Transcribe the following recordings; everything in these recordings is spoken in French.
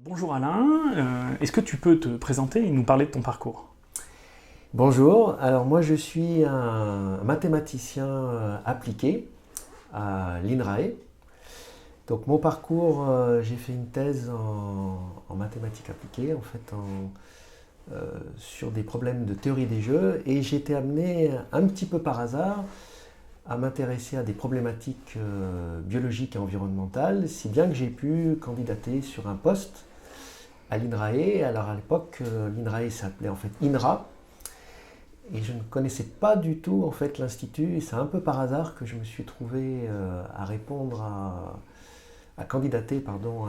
Bonjour Alain, est-ce que tu peux te présenter et nous parler de ton parcours? Bonjour, alors moi je suis un mathématicien appliqué à l'INRAE. Donc mon parcours, j'ai fait une thèse en mathématiques appliquées, en fait sur des problèmes de théorie des jeux, et j'ai été amené un petit peu par hasard à m'intéresser à des problématiques biologiques et environnementales, si bien que j'ai pu candidater sur un poste à l'INRAE. Alors à l'époque, l'INRAE s'appelait en fait INRA, et je ne connaissais pas du tout en fait l'institut, et c'est un peu par hasard que je me suis trouvé à répondre à candidater pardon,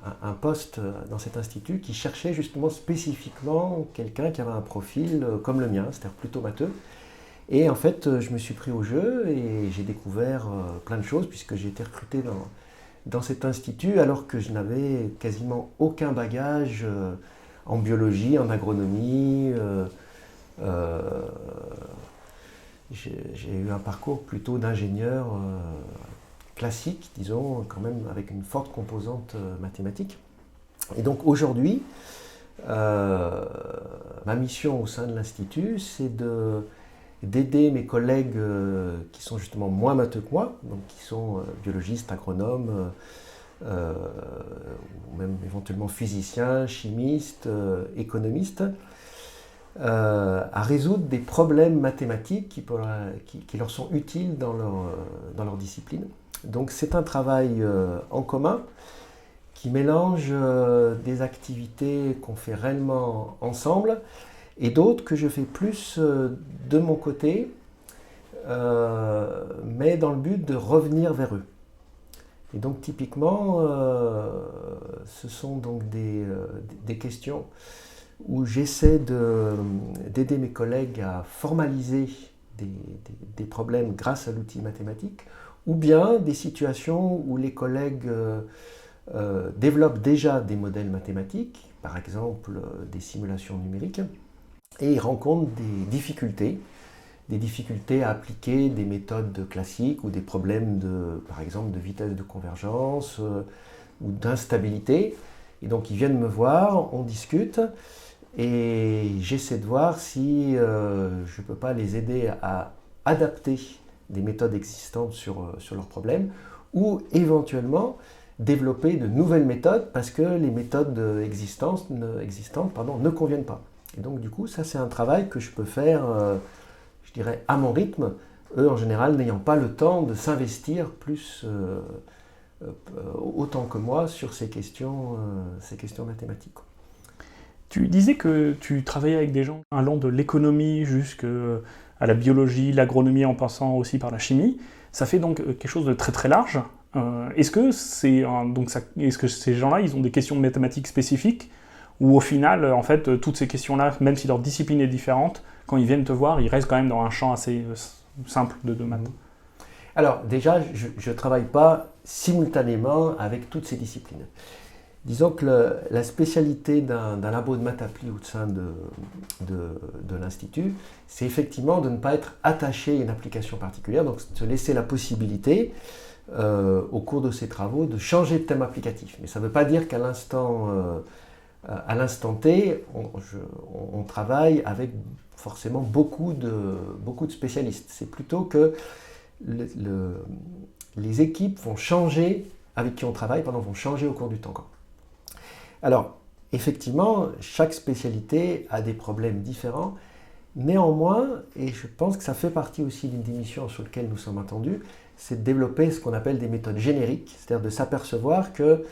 à un poste dans cet institut qui cherchait justement spécifiquement quelqu'un qui avait un profil comme le mien, c'est-à-dire plutôt matheux. Et en fait, je me suis pris au jeu et j'ai découvert plein de choses puisque j'ai été recruté dans cet institut alors que je n'avais quasiment aucun bagage en biologie, en agronomie. Euh, j'ai eu un parcours plutôt d'ingénieur classique, disons, quand même avec une forte composante mathématique. Et donc aujourd'hui, ma mission au sein de l'Institut, c'est d'aider mes collègues qui sont justement moins matheux que moi, donc qui sont biologistes, agronomes, ou même éventuellement physiciens, chimistes, économistes, à résoudre des problèmes mathématiques qui leur sont utiles dans leur discipline. Donc c'est un travail en commun qui mélange des activités qu'on fait réellement ensemble et d'autres que je fais plus de mon côté, mais dans le but de revenir vers eux. Et donc typiquement, ce sont donc des questions où j'essaie d'aider mes collègues à formaliser des problèmes grâce à l'outil mathématique, ou bien des situations où les collègues développent déjà des modèles mathématiques, par exemple des simulations numériques, et ils rencontrent des difficultés à appliquer des méthodes classiques ou des problèmes par exemple de vitesse de convergence ou d'instabilité. Et donc ils viennent me voir, on discute, et j'essaie de voir si je ne peux pas les aider à adapter des méthodes existantes sur leurs problèmes, ou éventuellement développer de nouvelles méthodes parce que les méthodes existantes ne conviennent pas. Et donc du coup, ça c'est un travail que je peux faire, je dirais, à mon rythme, eux en général n'ayant pas le temps de s'investir plus autant que moi sur ces questions mathématiques. Tu disais que tu travaillais avec des gens allant de l'économie jusqu'à la biologie, l'agronomie en passant aussi par la chimie. Ça fait donc quelque chose de très très large. Est-ce que est-ce que ces gens-là, ils ont des questions mathématiques spécifiques ou au final, en fait, toutes ces questions-là, même si leur discipline est différente, quand ils viennent te voir, ils restent quand même dans un champ assez simple de maths? Alors déjà, je ne travaille pas simultanément avec toutes ces disciplines. Disons que la spécialité d'un labo de maths appli au sein de l'Institut, c'est effectivement de ne pas être attaché à une application particulière, donc se laisser la possibilité, au cours de ces travaux, de changer de thème applicatif. Mais ça ne veut pas dire qu'à l'instant T, on travaille avec forcément beaucoup de spécialistes. C'est plutôt que les équipes vont changer, avec qui on travaille, vont changer au cours du temps. Alors, effectivement, chaque spécialité a des problèmes différents. Néanmoins, et je pense que ça fait partie aussi d'une des missions sur lesquelles nous sommes attendus, c'est de développer ce qu'on appelle des méthodes génériques, c'est-à-dire de s'apercevoir que,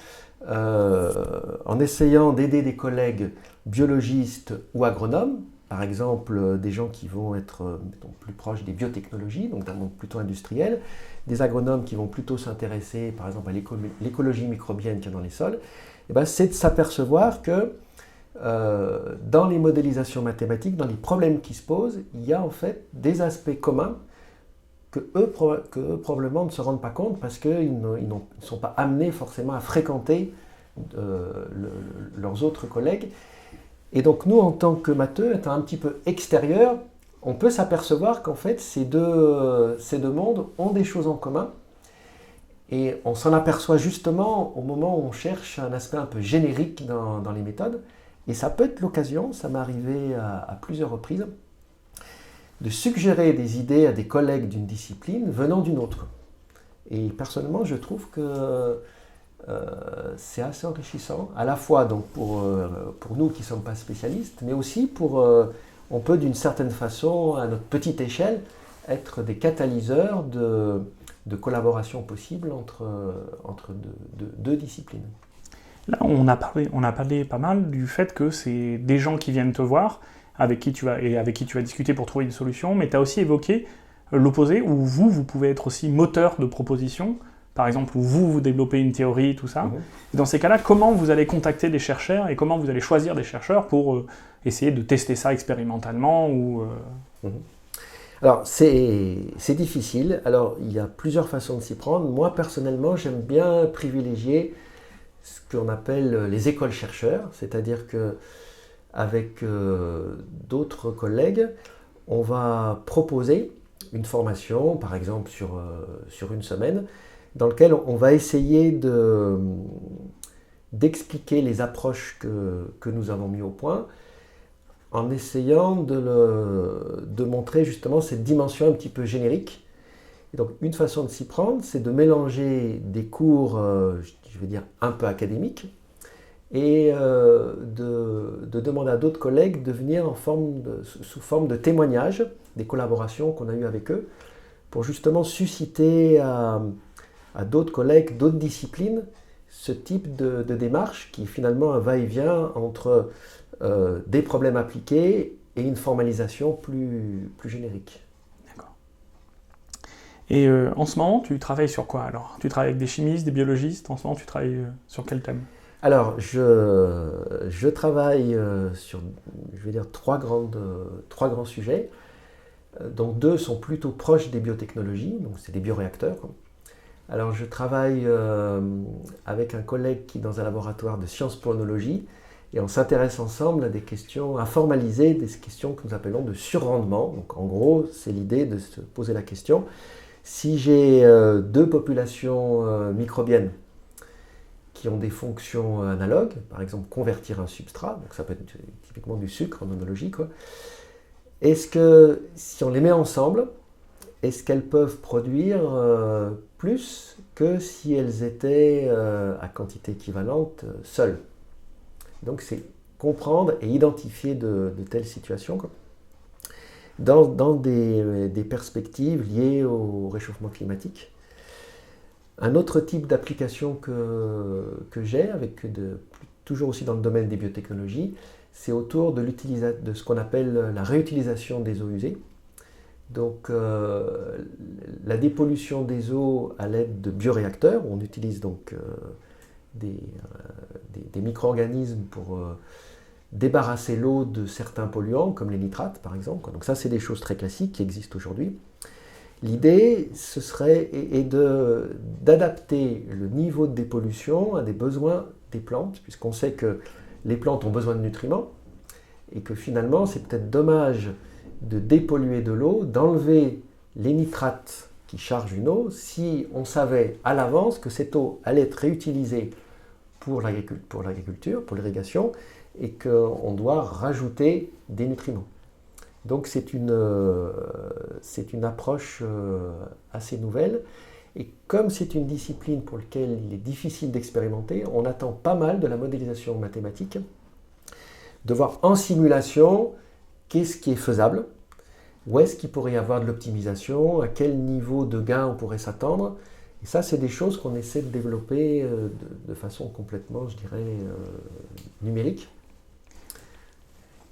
en essayant d'aider des collègues biologistes ou agronomes, par exemple des gens qui vont être plus proches des biotechnologies, donc d'un monde plutôt industriel, des agronomes qui vont plutôt s'intéresser par exemple à l'écologie microbienne qu'il y a dans les sols, et bien, c'est de s'apercevoir que dans les modélisations mathématiques, dans les problèmes qui se posent, il y a en fait des aspects communs que eux probablement ne se rendent pas compte parce qu'ils ne sont pas amenés forcément à fréquenter leurs autres collègues. Et donc nous, en tant que matheux, étant un petit peu extérieurs, on peut s'apercevoir qu'en fait ces deux mondes ont des choses en commun Et on s'en aperçoit justement au moment où on cherche un aspect un peu générique dans les méthodes. Et ça peut être l'occasion, ça m'est arrivé à plusieurs reprises, de suggérer des idées à des collègues d'une discipline venant d'une autre. Et personnellement, je trouve que c'est assez enrichissant, à la fois donc pour nous qui ne sommes pas spécialistes, mais aussi on peut d'une certaine façon, à notre petite échelle, être des catalyseurs de collaboration possible entre deux disciplines. Là, on a parlé pas mal du fait que c'est des gens qui viennent te voir, avec qui tu vas discuter pour trouver une solution, mais tu as aussi évoqué l'opposé, où vous pouvez être aussi moteur de propositions, par exemple, où vous développez une théorie, tout ça. Et dans ces cas-là, comment vous allez contacter des chercheurs et comment vous allez choisir des chercheurs pour essayer de tester ça expérimentalement ou, Alors, c'est difficile. Alors, il y a plusieurs façons de s'y prendre. Moi, personnellement, j'aime bien privilégier ce qu'on appelle les écoles chercheurs, c'est-à-dire que avec d'autres collègues, on va proposer une formation, par exemple sur une semaine, dans laquelle on va essayer d'expliquer les approches que nous avons mis au point, en essayant de montrer justement cette dimension un petit peu générique. Et donc une façon de s'y prendre, c'est de mélanger des cours, je vais dire, un peu académiques, et de demander à d'autres collègues de venir sous forme de témoignages des collaborations qu'on a eues avec eux, pour justement susciter à d'autres collègues, d'autres disciplines, ce type de démarche qui est finalement un va-et-vient entre des problèmes appliqués et une formalisation plus générique. D'accord. Et en ce moment, tu travailles sur quoi alors? Tu travailles avec des chimistes, des biologistes? En ce moment, tu travailles sur quel thème? Alors, je travaille sur, je vais dire, trois grands sujets. Donc, deux sont plutôt proches des biotechnologies, donc c'est des bioréacteurs. Alors, je travaille avec un collègue qui est dans un laboratoire de sciences pour l'onologie, et on s'intéresse ensemble à formaliser des questions que nous appelons de surrendement. Donc, en gros, c'est l'idée de se poser la question, si j'ai deux populations microbiennes qui ont des fonctions analogues, par exemple convertir un substrat, donc ça peut être typiquement du sucre en onologie, quoi. Est-ce que si on les met ensemble, est-ce qu'elles peuvent produire plus que si elles étaient à quantité équivalente seules? Donc c'est comprendre et identifier de telles situations, quoi, dans des perspectives liées au réchauffement climatique. Un autre type d'application que j'ai, toujours aussi dans le domaine des biotechnologies, c'est autour de ce qu'on appelle la réutilisation des eaux usées. Donc la dépollution des eaux à l'aide de bioréacteurs, où on utilise donc des micro-organismes pour débarrasser l'eau de certains polluants, comme les nitrates par exemple. Donc ça, c'est des choses très classiques qui existent aujourd'hui. L'idée, ce serait d'adapter le niveau de dépollution à des besoins des plantes, puisqu'on sait que les plantes ont besoin de nutriments, et que finalement, c'est peut-être dommage de dépolluer de l'eau, d'enlever les nitrates qui chargent une eau, si on savait à l'avance que cette eau allait être réutilisée pour l'agriculture, pour l'irrigation, et qu'on doit rajouter des nutriments. Donc c'est une approche assez nouvelle, et comme c'est une discipline pour laquelle il est difficile d'expérimenter, on attend pas mal de la modélisation mathématique, de voir en simulation qu'est-ce qui est faisable, où est-ce qu'il pourrait y avoir de l'optimisation, à quel niveau de gain on pourrait s'attendre. Et ça, c'est des choses qu'on essaie de développer de façon complètement, je dirais, numérique.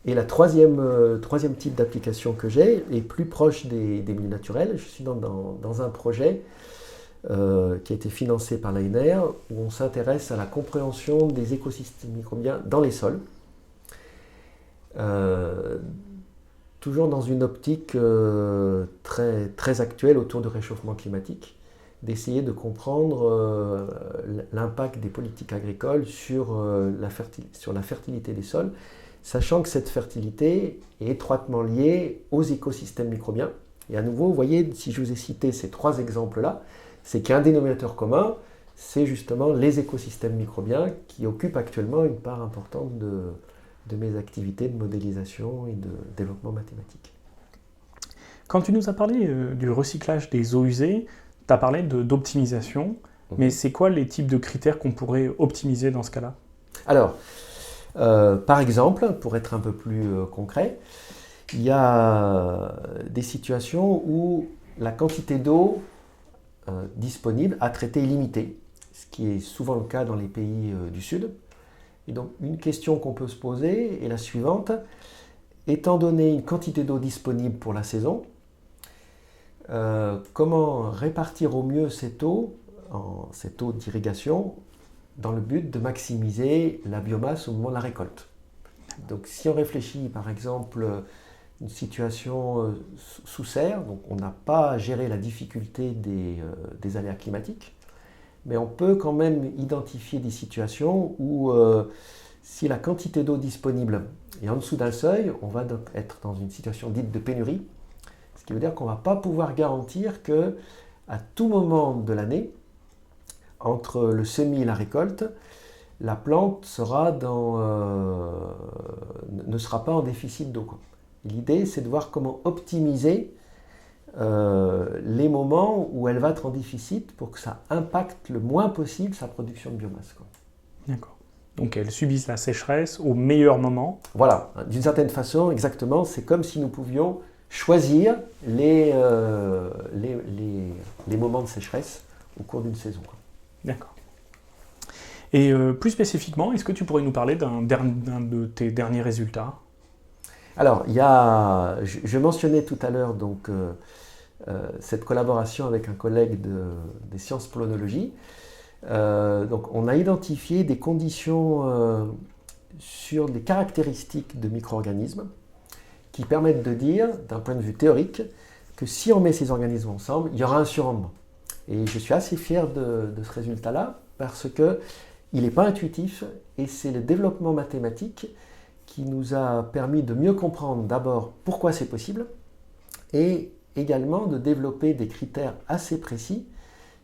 Et la troisième type d'application que j'ai est plus proche des milieux naturels. Je suis dans un projet qui a été financé par l'ANR, où on s'intéresse à la compréhension des écosystèmes microbiens dans les sols. Toujours dans une optique très, très actuelle autour du réchauffement climatique, d'essayer de comprendre l'impact des politiques agricoles sur la fertilité des sols, sachant que cette fertilité est étroitement liée aux écosystèmes microbiens. Et à nouveau, vous voyez, si je vous ai cité ces trois exemples-là, c'est qu'il y a un dénominateur commun, c'est justement les écosystèmes microbiens qui occupent actuellement une part importante de mes activités de modélisation et de développement mathématique. Quand tu nous as parlé du recyclage des eaux usées, tu as parlé d'optimisation, mais c'est quoi les types de critères qu'on pourrait optimiser dans ce cas-là? Alors, par exemple, pour être un peu plus concret, il y a des situations où la quantité d'eau disponible à traiter est limitée, ce qui est souvent le cas dans les pays du Sud. Et donc, une question qu'on peut se poser est la suivante. Étant donné une quantité d'eau disponible pour la saison, comment répartir au mieux cette eau d'irrigation dans le but de maximiser la biomasse au moment de la récolte. Donc si on réfléchit par exemple une situation sous serre, donc on n'a pas à gérer la difficulté des aléas climatiques, mais on peut quand même identifier des situations où si la quantité d'eau disponible est en dessous d'un seuil, on va donc être dans une situation dite de pénurie, ce qui veut dire qu'on ne va pas pouvoir garantir que à tout moment de l'année, entre le semis et la récolte, la plante ne sera pas en déficit d'eau. L'idée, c'est de voir comment optimiser les moments où elle va être en déficit pour que ça impacte le moins possible sa production de biomasse. D'accord. Donc elles subissent la sécheresse au meilleur moment. Voilà, d'une certaine façon, exactement, c'est comme si nous pouvions choisir les moments de sécheresse au cours d'une saison. D'accord. Et plus spécifiquement, est-ce que tu pourrais nous parler d'un de tes derniers résultats? Alors, je mentionnais tout à l'heure donc, cette collaboration avec un collègue des sciences polonologie. Donc, on a identifié des conditions sur des caractéristiques de micro-organismes qui permettent de dire, d'un point de vue théorique, que si on met ces organismes ensemble, il y aura un surrendement. Et je suis assez fier de ce résultat-là parce qu'il n'est pas intuitif et c'est le développement mathématique qui nous a permis de mieux comprendre d'abord pourquoi c'est possible et également de développer des critères assez précis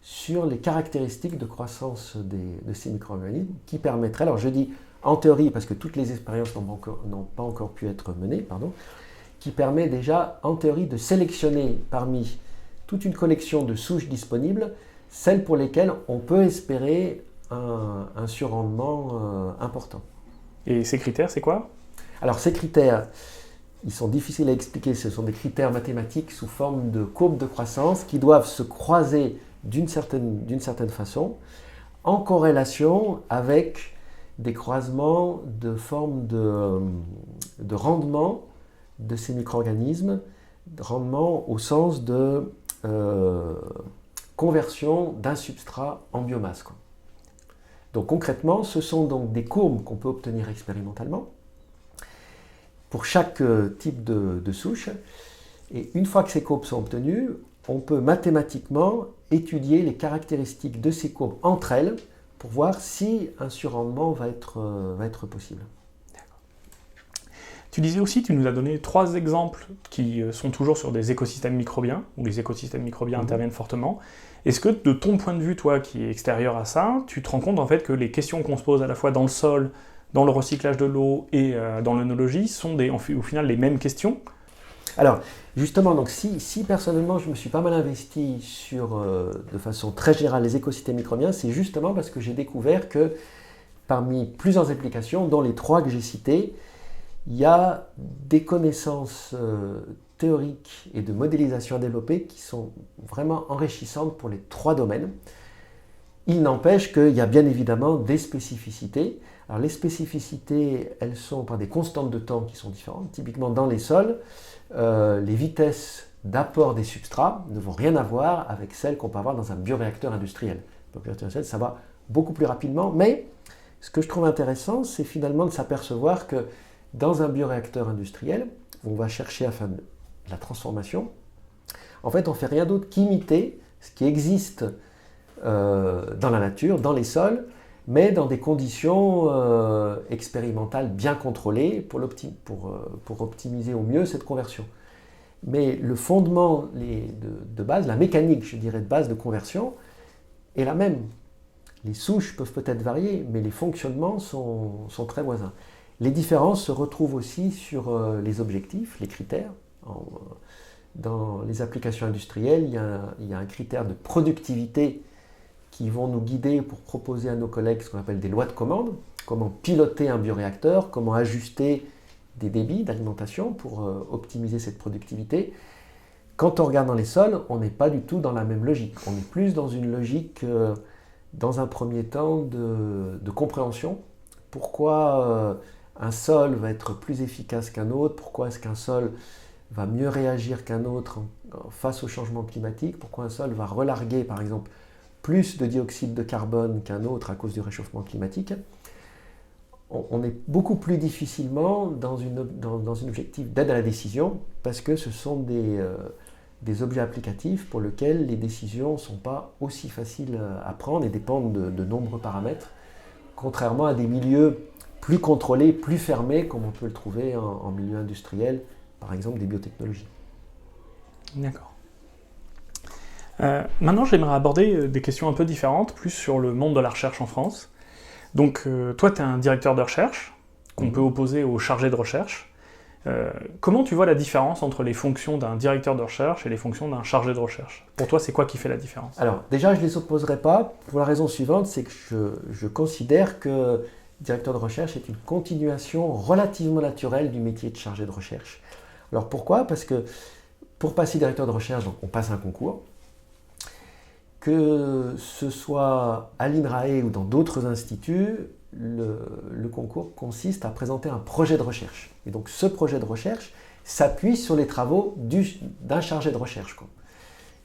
sur les caractéristiques de croissance de ces micro-organismes qui permettraient, alors je dis en théorie parce que toutes les expériences n'ont pas encore pu être menées, qui permet déjà en théorie de sélectionner parmi toute une collection de souches disponibles, celles pour lesquelles on peut espérer un surrendement important. Et ces critères, c'est quoi? Alors ces critères, ils sont difficiles à expliquer, ce sont des critères mathématiques sous forme de courbes de croissance qui doivent se croiser d'une certaine façon en corrélation avec des croisements de forme de rendement de ces micro-organismes, rendement au sens de conversion d'un substrat en biomasse. Donc concrètement, ce sont donc des courbes qu'on peut obtenir expérimentalement pour chaque type de souche. Et une fois que ces courbes sont obtenues, on peut mathématiquement étudier les caractéristiques de ces courbes entre elles pour voir si un surrendement va être possible. Tu disais aussi, tu nous as donné 3 exemples qui sont toujours sur des écosystèmes microbiens, où les écosystèmes microbiens interviennent fortement. Est-ce que de ton point de vue, toi qui es extérieur à ça, tu te rends compte en fait que les questions qu'on se pose à la fois dans le sol, dans le recyclage de l'eau et dans l'œnologie sont au final les mêmes questions? Alors justement, donc, si personnellement je me suis pas mal investi sur de façon très générale les écosystèmes microbiens, c'est justement parce que j'ai découvert que parmi plusieurs applications, dont les 3 que j'ai citées, il y a des connaissances théoriques et de modélisation à développer qui sont vraiment enrichissantes pour les 3 domaines. Il n'empêche qu'il y a bien évidemment des spécificités. Alors les spécificités, elles sont par des constantes de temps qui sont différentes. Typiquement dans les sols, les vitesses d'apport des substrats ne vont rien avoir avec celles qu'on peut avoir dans un bioréacteur industriel. Le bioréacteur industriel, ça va beaucoup plus rapidement, mais ce que je trouve intéressant, c'est finalement de s'apercevoir que dans un bioréacteur industriel, on va chercher à faire de la transformation. En fait, on ne fait rien d'autre qu'imiter ce qui existe dans la nature, dans les sols, mais dans des conditions expérimentales bien contrôlées pour optimiser au mieux cette conversion. Mais le fondement de base, la mécanique, je dirais, de base de conversion, est la même. Les souches peuvent peut-être varier, mais les fonctionnements sont très voisins. Les différences se retrouvent aussi sur les objectifs, les critères. Dans les applications industrielles, il y a un critère de productivité qui vont nous guider pour proposer à nos collègues ce qu'on appelle des lois de commande, comment piloter un bioréacteur, comment ajuster des débits d'alimentation pour optimiser cette productivité. Quand on regarde dans les sols, on n'est pas du tout dans la même logique. On est plus dans une logique, dans un premier temps, de compréhension. Pourquoi un sol va être plus efficace qu'un autre? Pourquoi est-ce qu'un sol va mieux réagir qu'un autre face au changement climatique? Pourquoi un sol va relarguer, par exemple, plus de dioxyde de carbone qu'un autre à cause du réchauffement climatique? On est beaucoup plus difficilement dans un objectif d'aide à la décision parce que ce sont des objets applicatifs pour lesquels les décisions ne sont pas aussi faciles à prendre et dépendent de nombreux paramètres, contrairement à des milieux plus contrôlés, plus fermés, comme on peut le trouver en milieu industriel, par exemple des biotechnologies. D'accord. Maintenant, j'aimerais aborder des questions un peu différentes, plus sur le monde de la recherche en France. Donc, toi, tu es un directeur de recherche, qu'on peut opposer au chargé de recherche. Comment tu vois la différence entre les fonctions d'un directeur de recherche et les fonctions d'un chargé de recherche? Pour toi, c'est quoi qui fait la différence? Alors, déjà, je ne les opposerai pas pour la raison suivante, c'est que je considère que directeur de recherche est une continuation relativement naturelle du métier de chargé de recherche. Alors, pourquoi? Parce que pour passer directeur de recherche, donc, on passe un concours. Que ce soit à l'INRAE ou dans d'autres instituts, le concours consiste à présenter un projet de recherche. Et donc ce projet de recherche s'appuie sur les travaux d'un chargé de recherche, quoi.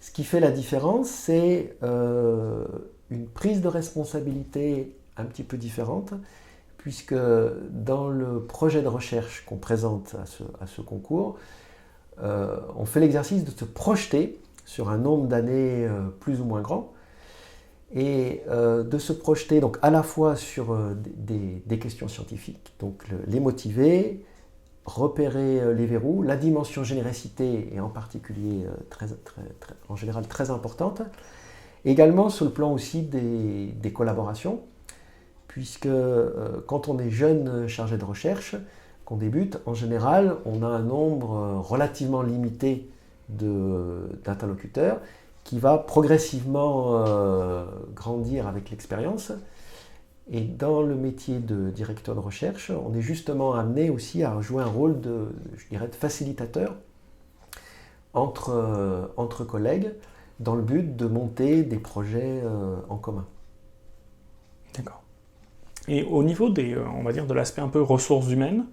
Ce qui fait la différence, c'est une prise de responsabilité un petit peu différente, puisque dans le projet de recherche qu'on présente à ce concours, on fait l'exercice de se projeter sur un nombre d'années plus ou moins grand, et de se projeter donc à la fois sur des questions scientifiques, donc les motiver, repérer les verrous, la dimension généricité est en particulier en général très importante, également sur le plan aussi des collaborations, puisque quand on est jeune chargé de recherche, qu'on débute, en général on a un nombre relativement limité d'interlocuteurs qui va progressivement grandir avec l'expérience. Et dans le métier de directeur de recherche, on est justement amené aussi à jouer un rôle de facilitateur entre collègues dans le but de monter des projets en commun. D'accord. Et au niveau on va dire, de l'aspect un peu ressources humaines,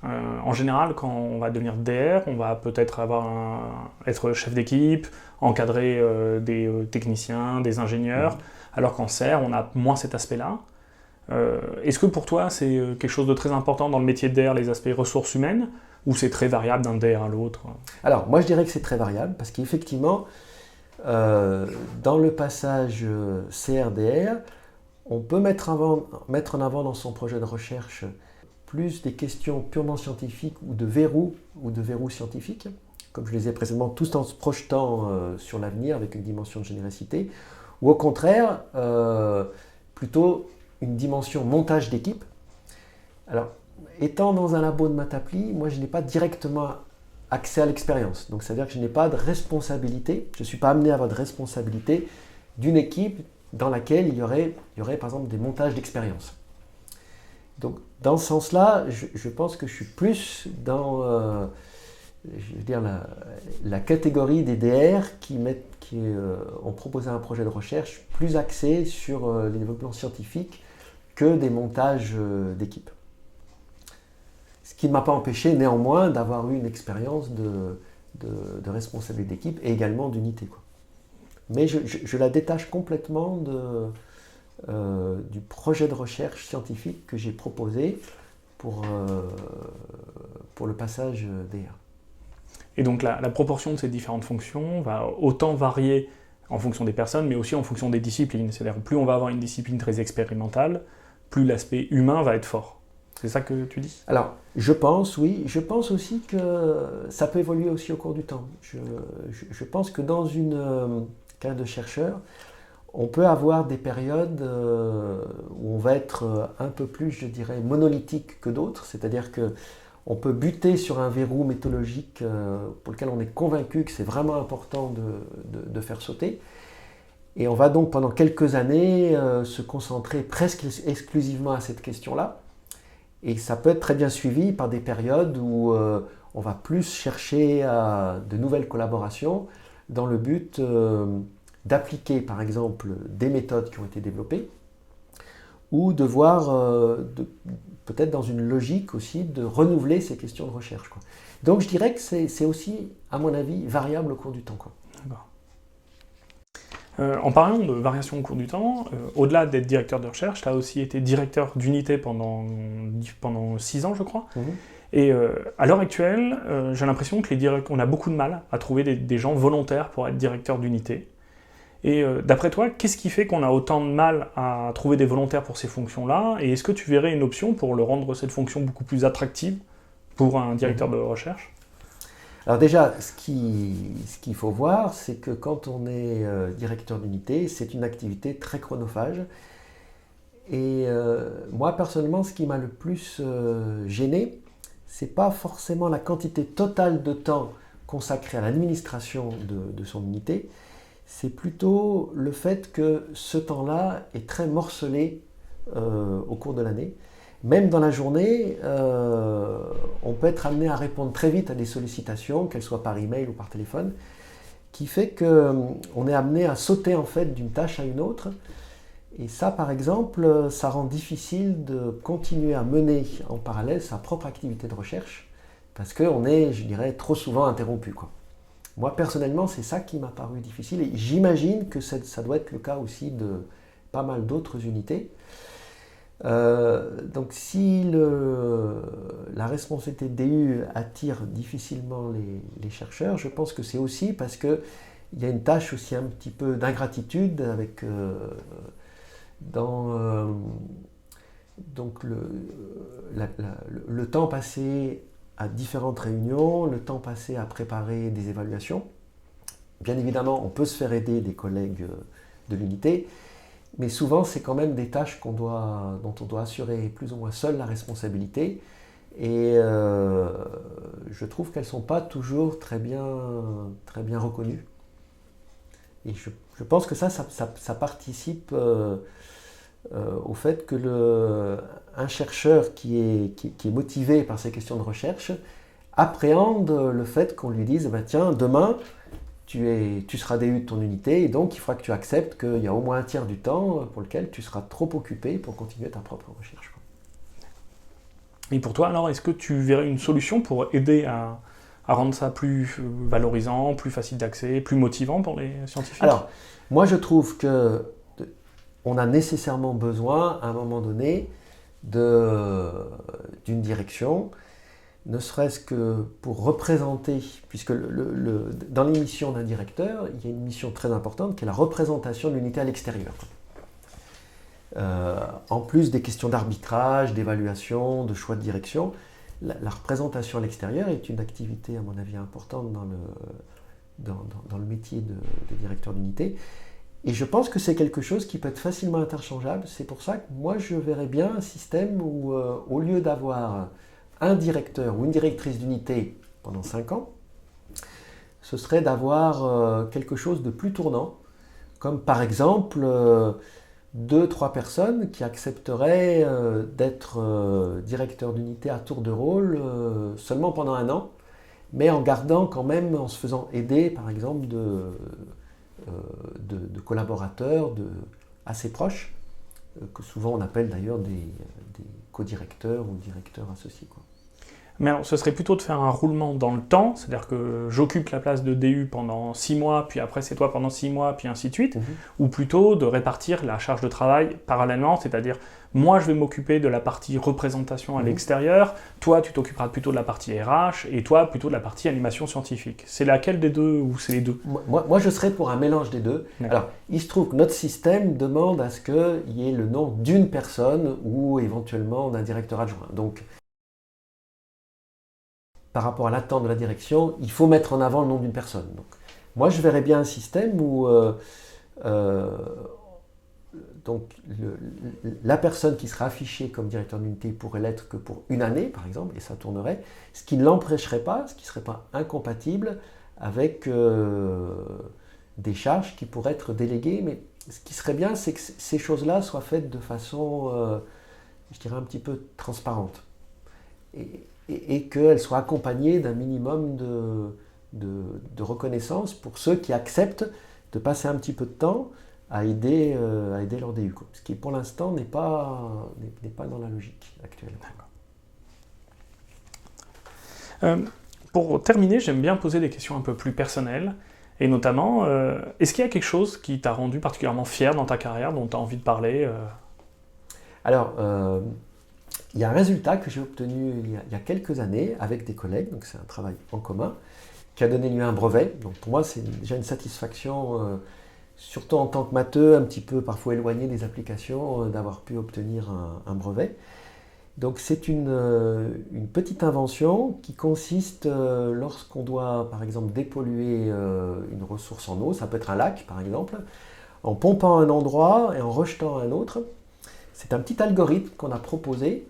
en général, quand on va devenir DR, on va peut-être être chef d'équipe, encadrer des techniciens, des ingénieurs, alors qu'en CER, on a moins cet aspect-là. Est-ce que pour toi, c'est quelque chose de très important dans le métier de DR, les aspects ressources humaines, ou c'est très variable d'un DR à l'autre? Alors, moi je dirais que c'est très variable, parce qu'effectivement, dans le passage CR-DR, on peut mettre en avant dans son projet de recherche plus des questions purement scientifiques ou de verrous scientifiques, comme je les ai précédemment, tout en se projetant sur l'avenir avec une dimension de générosité, ou au contraire, plutôt une dimension montage d'équipe. Alors, étant dans un labo de Matappli, moi je n'ai pas directement accès à l'expérience, donc c'est-à-dire que je n'ai pas de responsabilité, je ne suis pas amené à avoir de responsabilité d'une équipe dans laquelle il y aurait par exemple des montages d'expérience. Donc, dans ce sens-là, je pense que je suis plus dans la catégorie des DR qui ont proposé un projet de recherche plus axé sur les développements scientifiques que des montages d'équipe. Ce qui ne m'a pas empêché néanmoins d'avoir eu une expérience de responsabilité d'équipe et également d'unité, quoi. Mais je la détache complètement du projet de recherche scientifique que j'ai proposé pour le passage DR. Et donc la proportion de ces différentes fonctions va autant varier en fonction des personnes, mais aussi en fonction des disciplines. C'est-à-dire plus on va avoir une discipline très expérimentale, plus l'aspect humain va être fort. C'est ça que tu dis? Alors, je pense, oui. Je pense aussi que ça peut évoluer aussi au cours du temps. Je pense que dans une carrière de chercheur, on peut avoir des périodes où on va être un peu plus, je dirais, monolithique que d'autres, c'est-à-dire que on peut buter sur un verrou méthodologique pour lequel on est convaincu que c'est vraiment important de faire sauter. Et on va donc pendant quelques années se concentrer presque exclusivement à cette question-là. Et ça peut être très bien suivi par des périodes où on va plus chercher de nouvelles collaborations dans le but d'appliquer par exemple des méthodes qui ont été développées ou de voir peut-être dans une logique aussi de renouveler ces questions de recherche, quoi. Donc je dirais que c'est aussi, à mon avis, variable au cours du temps, quoi. D'accord. En parlant de variation au cours du temps, au-delà d'être directeur de recherche, tu as aussi été directeur d'unité pendant 6 ans, je crois. Et à l'heure actuelle, j'ai l'impression qu'on a beaucoup de mal à trouver des gens volontaires pour être directeur d'unité. Et d'après toi, qu'est-ce qui fait qu'on a autant de mal à trouver des volontaires pour ces fonctions-là? Et est-ce que tu verrais une option pour rendre cette fonction beaucoup plus attractive pour un directeur de recherche? Alors déjà, ce qu'il faut voir, c'est que quand on est directeur d'unité, c'est une activité très chronophage. Et moi, personnellement, ce qui m'a le plus gêné, c'est pas forcément la quantité totale de temps consacré à l'administration de son unité, c'est plutôt le fait que ce temps-là est très morcelé au cours de l'année. Même dans la journée, on peut être amené à répondre très vite à des sollicitations, qu'elles soient par email ou par téléphone, qui fait qu'on est amené à sauter en fait d'une tâche à une autre. Et ça, par exemple, ça rend difficile de continuer à mener en parallèle sa propre activité de recherche, parce qu'on est, je dirais, trop souvent interrompu, quoi. Moi, personnellement, c'est ça qui m'a paru difficile, et j'imagine que ça doit être le cas aussi de pas mal d'autres unités. Donc si la responsabilité DU attire difficilement les chercheurs, je pense que c'est aussi parce qu'il y a une tâche aussi un petit peu d'ingratitude avec donc le temps passé à différentes réunions, le temps passé à préparer des évaluations. Bien évidemment, on peut se faire aider des collègues de l'unité, mais souvent, c'est quand même des tâches dont on doit assurer plus ou moins seul la responsabilité. Et je trouve qu'elles ne sont pas toujours très bien reconnues. Et je pense que ça participe au fait que un chercheur qui est motivé par ces questions de recherche appréhende le fait qu'on lui dise bah, « Tiens, demain, tu seras DU de ton unité et donc il faudra que tu acceptes qu'il y a au moins un tiers du temps pour lequel tu seras trop occupé pour continuer ta propre recherche. » Et pour toi, alors, est-ce que tu verrais une solution pour aider à rendre ça plus valorisant, plus facile d'accès, plus motivant pour les scientifiques? Alors, moi je trouve qu'on a nécessairement besoin, à un moment donné, d'une direction, ne serait-ce que pour représenter, puisque dans les missions d'un directeur, il y a une mission très importante qui est la représentation de l'unité à l'extérieur. En plus des questions d'arbitrage, d'évaluation, de choix de direction, la représentation à l'extérieur est une activité, à mon avis, importante dans le métier de directeur d'unité. Et je pense que c'est quelque chose qui peut être facilement interchangeable. C'est pour ça que moi, je verrais bien un système où, au lieu d'avoir un directeur ou une directrice d'unité pendant 5 ans, ce serait d'avoir quelque chose de plus tournant, comme par exemple 2-3 personnes qui accepteraient d'être directeur d'unité à tour de rôle seulement pendant 1 an, mais en gardant quand même, en se faisant aider par exemple de collaborateurs assez proches, que souvent on appelle d'ailleurs des co-directeurs ou directeurs associés, quoi. Mais alors, ce serait plutôt de faire un roulement dans le temps, c'est-à-dire que j'occupe la place de DU pendant 6 mois, puis après c'est toi pendant 6 mois, puis ainsi de suite, ou plutôt de répartir la charge de travail parallèlement, c'est-à-dire moi je vais m'occuper de la partie représentation à l'extérieur, toi tu t'occuperas plutôt de la partie RH, et toi plutôt de la partie animation scientifique. C'est laquelle des deux, ou c'est les deux? Moi je serais pour un mélange des deux. Alors, il se trouve que notre système demande à ce qu'il y ait le nom d'une personne ou éventuellement d'un directeur adjoint. Donc, par rapport à l'attente de la direction, il faut mettre en avant le nom d'une personne. Donc, moi, je verrais bien un système où donc la personne qui sera affichée comme directeur d'unité pourrait l'être que pour une année, par exemple, et ça tournerait, ce qui ne l'empêcherait pas, ce qui ne serait pas incompatible avec des charges qui pourraient être déléguées. Mais ce qui serait bien, c'est que ces choses-là soient faites de façon, je dirais, un petit peu transparente. Et qu'elles soient accompagnées d'un minimum de reconnaissance pour ceux qui acceptent de passer un petit peu de temps à aider leur DU, quoi. Ce qui pour l'instant n'est pas dans la logique actuelle. Pour terminer, j'aime bien poser des questions un peu plus personnelles, et notamment, est-ce qu'il y a quelque chose qui t'a rendu particulièrement fier dans ta carrière, dont tu as envie de parler Alors, il y a un résultat que j'ai obtenu il y a quelques années avec des collègues, donc c'est un travail en commun, qui a donné lieu à un brevet. Donc pour moi, c'est déjà une satisfaction, surtout en tant que matheux, un petit peu parfois éloigné des applications, d'avoir pu obtenir un brevet. Donc c'est une petite invention qui consiste, lorsqu'on doit par exemple dépolluer une ressource en eau, ça peut être un lac par exemple, en pompant un endroit et en rejetant un autre. C'est un petit algorithme qu'on a proposé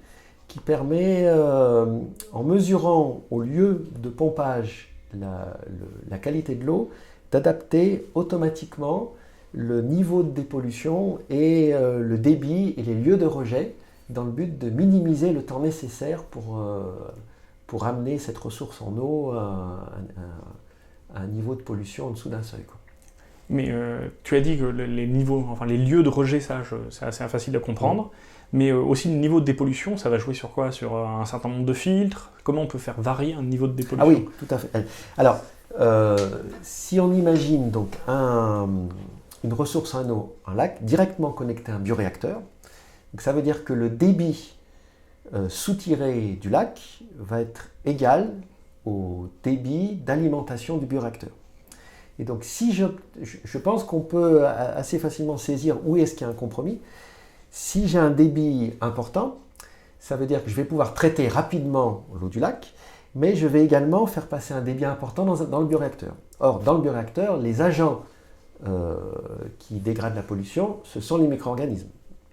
qui permet, en mesurant au lieu de pompage la qualité de l'eau, d'adapter automatiquement le niveau de dépollution et le débit et les lieux de rejet dans le but de minimiser le temps nécessaire pour amener cette ressource en eau à un niveau de pollution en dessous d'un seuil, quoi. Mais tu as dit que les niveaux, enfin les lieux de rejet, ça, c'est assez facile à comprendre. Mais aussi le niveau de dépollution, ça va jouer sur quoi? Sur un certain nombre de filtres? Comment on peut faire varier un niveau de dépollution? Ah oui, tout à fait. Alors, si on imagine donc une ressource en eau, un lac, directement connecté à un bioréacteur, donc ça veut dire que le débit soutiré du lac va être égal au débit d'alimentation du bioréacteur. Et donc si je pense qu'on peut assez facilement saisir où est-ce qu'il y a un compromis. Si j'ai un débit important, ça veut dire que je vais pouvoir traiter rapidement l'eau du lac, mais je vais également faire passer un débit important dans le bioréacteur. Or, dans le bioréacteur, les agents qui dégradent la pollution, ce sont les micro-organismes,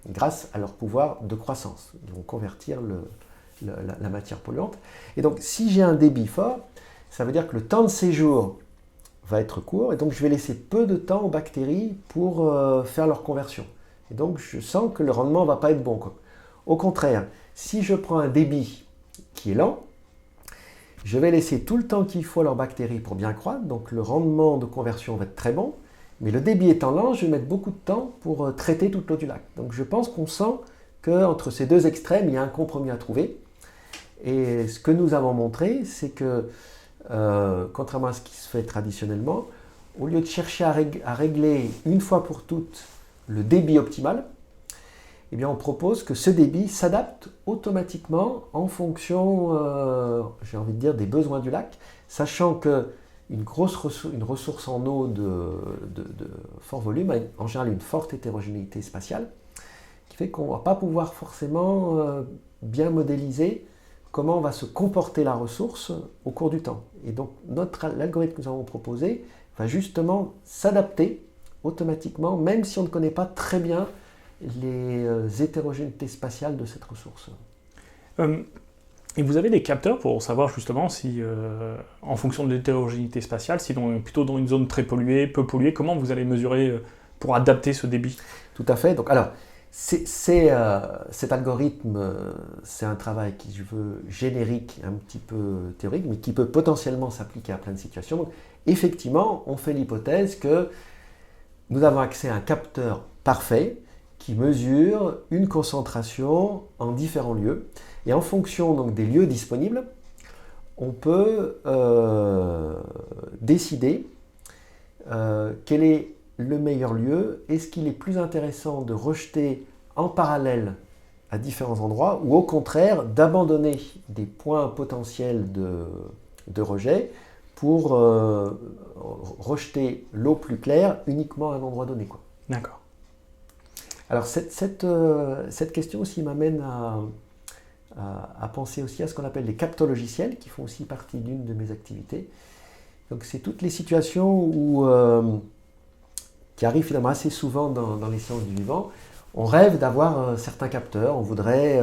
grâce à leur pouvoir de croissance. Ils vont convertir la matière polluante. Et donc, si j'ai un débit fort, ça veut dire que le temps de séjour va être court, et donc je vais laisser peu de temps aux bactéries pour faire leur conversion. Et donc, je sens que le rendement ne va pas être bon, quoi. Au contraire, si je prends un débit qui est lent, je vais laisser tout le temps qu'il faut à leurs bactéries pour bien croître, donc le rendement de conversion va être très bon, mais le débit étant lent, je vais mettre beaucoup de temps pour traiter toute l'eau du lac. Donc je pense qu'on sent qu'entre ces deux extrêmes, il y a un compromis à trouver. Et ce que nous avons montré, c'est que, contrairement à ce qui se fait traditionnellement, au lieu de chercher à régler une fois pour toutes le débit optimal, eh bien on propose que ce débit s'adapte automatiquement en fonction, j'ai envie de dire, des besoins du lac, sachant qu'une ressource en eau de fort volume a en général une forte hétérogénéité spatiale, qui fait qu'on ne va pas pouvoir forcément bien modéliser comment va se comporter la ressource au cours du temps. Et donc l'algorithme que nous avons proposé va justement s'adapter automatiquement, même si on ne connaît pas très bien les hétérogénéités spatiales de cette ressource. Et vous avez des capteurs pour savoir justement si, en fonction de l'hétérogénéité spatiale, si on est plutôt dans une zone très polluée, peu polluée, comment vous allez mesurer pour adapter ce débit? Tout à fait. Donc, alors, cet algorithme, c'est un travail qui, je veux, générique, un petit peu théorique, mais qui peut potentiellement s'appliquer à plein de situations. Donc, effectivement, on fait l'hypothèse que nous avons accès à un capteur parfait qui mesure une concentration en différents lieux. Et en fonction donc, des lieux disponibles, on peut décider quel est le meilleur lieu. Est-ce qu'il est plus intéressant de rejeter en parallèle à différents endroits ou au contraire d'abandonner des points potentiels de rejet pour rejeter l'eau plus claire uniquement à un endroit donné, quoi. D'accord. Alors cette question aussi m'amène à penser aussi à ce qu'on appelle les capteurs logiciels, qui font aussi partie d'une de mes activités. Donc c'est toutes les situations où qui arrive finalement assez souvent dans les sciences du vivant. On rêve d'avoir certains capteurs, on voudrait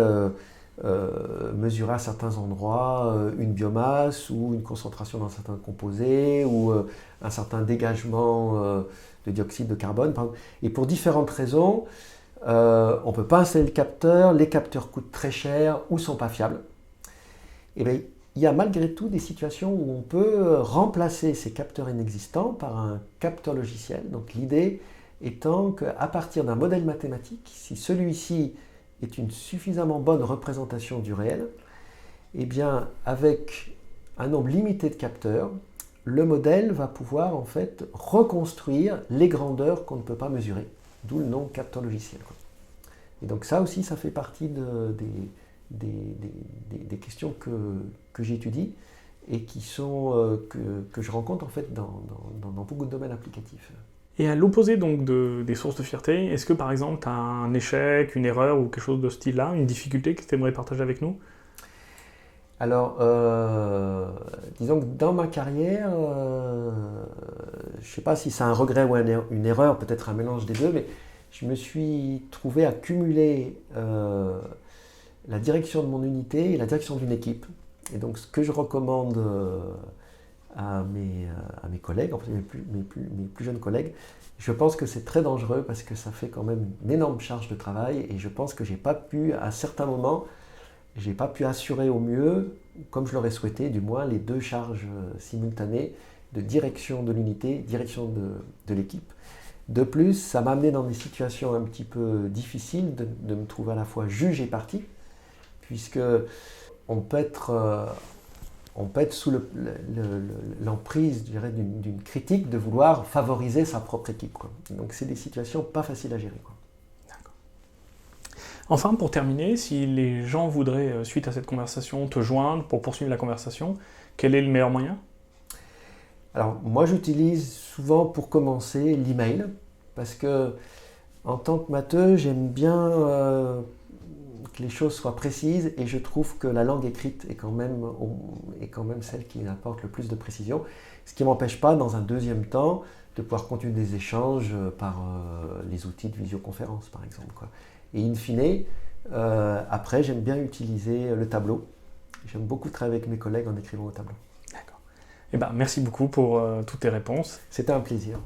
mesurer à certains endroits une biomasse ou une concentration dans certains composés ou un certain dégagement de dioxyde de carbone. Et pour différentes raisons, on ne peut pas installer le capteur, les capteurs coûtent très cher ou ne sont pas fiables. Et bien, il y a malgré tout des situations où on peut remplacer ces capteurs inexistants par un capteur logiciel. Donc l'idée étant qu'à partir d'un modèle mathématique, si celui-ci est une suffisamment bonne représentation du réel, eh bien avec un nombre limité de capteurs, le modèle va pouvoir en fait reconstruire les grandeurs qu'on ne peut pas mesurer, d'où le nom capteur logiciel. Et donc ça aussi, ça fait partie des questions que j'étudie et qui sont, que je rencontre en fait dans beaucoup de domaines applicatifs. Et à l'opposé donc des sources de fierté, est-ce que par exemple tu as un échec, une erreur ou quelque chose de ce style-là, une difficulté que tu aimerais partager avec nous? Alors, disons que dans ma carrière, je ne sais pas si c'est un regret ou une erreur, peut-être un mélange des deux, mais je me suis trouvé à cumuler la direction de mon unité et la direction d'une équipe. Et donc ce que je recommande à mes collègues, en fait mes plus jeunes collègues, je pense que c'est très dangereux parce que ça fait quand même une énorme charge de travail et je pense que j'ai pas pu, à certains moments, j'ai pas pu assurer au mieux, comme je l'aurais souhaité, du moins les deux charges simultanées de direction de l'unité, direction de l'équipe. De plus, ça m'a amené dans des situations un petit peu difficiles de me trouver à la fois juge et partie, puisque on peut être sous l'emprise, je dirais, d'une critique de vouloir favoriser sa propre équipe, quoi. Donc c'est des situations pas faciles à gérer, quoi. D'accord. Enfin, pour terminer, si les gens voudraient, suite à cette conversation, te joindre pour poursuivre la conversation, quel est le meilleur moyen? Alors moi j'utilise souvent pour commencer l'email, parce que en tant que matheux, j'aime bien que les choses soient précises et je trouve que la langue écrite est quand même celle qui apporte le plus de précision, ce qui ne m'empêche pas dans un deuxième temps de pouvoir continuer des échanges par les outils de visioconférence par exemple, quoi. Et in fine, après j'aime bien utiliser le tableau. J'aime beaucoup travailler avec mes collègues en écrivant au tableau. D'accord. Eh ben, merci beaucoup pour toutes tes réponses. C'était un plaisir.